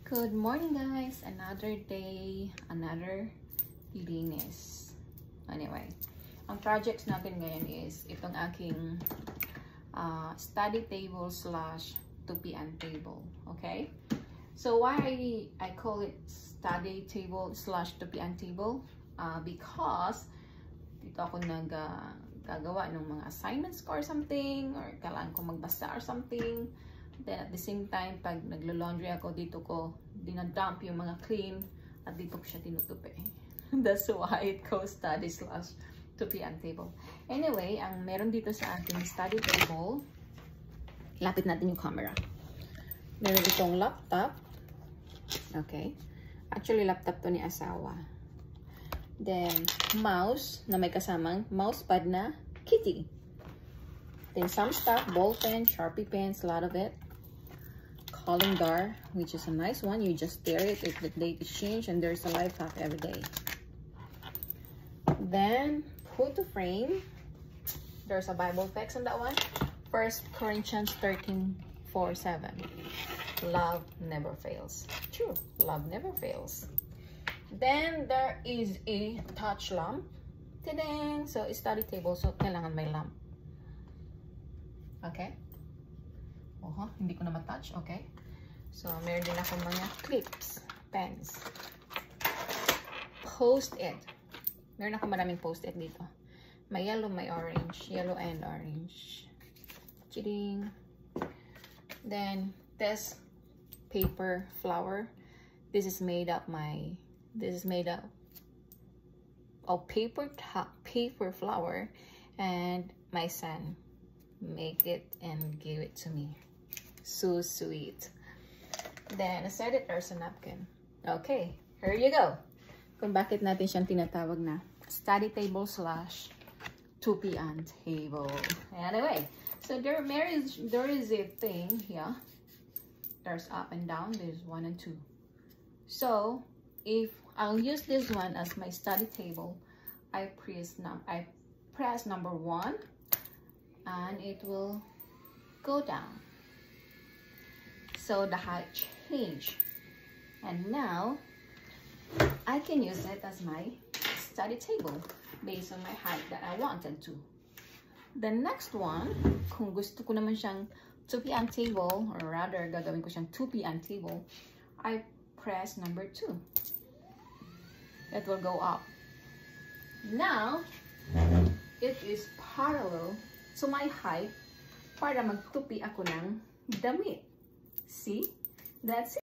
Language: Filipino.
Good morning guys! Another day, another linis. Anyway, ang projects natin ngayon is itong aking study table slash tupian table. Okay? So why I call it study table slash tupian table? Because dito ako gagawa ng mga assignments ko or something, or kailangan ko magbasa or something. Then at the same time, pag naglo-laundry ako, dito ko dinadump yung mga clean at dito ko siya tinutupi. That's why it goes study slash tupian table. Anyway, ang meron dito sa ating study table, lapit natin yung camera. Meron itong laptop. Okay. Actually, laptop to ni asawa. Then, mouse na may kasamang mousepad na kitty. Then some stuff, ball pen, Sharpie pens, a lot of it. Calendar, which is a nice one. You just stare it if the date is changed, and there's a life hack every day. Then photo frame. There's a Bible text on that one. 1 Corinthians 13:4-7. Love never fails. True, love never fails. Then there is a touch lamp. Ta-dang! So it's study table, so kailangan may lamp. Okay. Hindi ko na matouch. Okay. So, meron din ako mga clips, pens. Post-it. Meron ako maraming post-it dito. May yellow, may orange. Yellow and orange. Chiding. Then, this paper flower. This is made up of paper flower, and my son make it and give it to me. So sweet. Then aside it, there's a napkin. Okay, here you go. Kung bakit natin siyang tinatawag na study table slash tupian table. Anyway, so there is a thing here. There's up and down. There's 1 and 2. So if I'll use this one as my study table, I press number 1 and it will go down. So the height changed, and now I can use it as my study table based on my height that I wanted to. The next one, kung gusto ko naman siyang tupian table, or rather gagawin ko siyang tupian table, I press number 2. It will go up. Now it is parallel to my height para magtupi ako ng damit. See? That's it.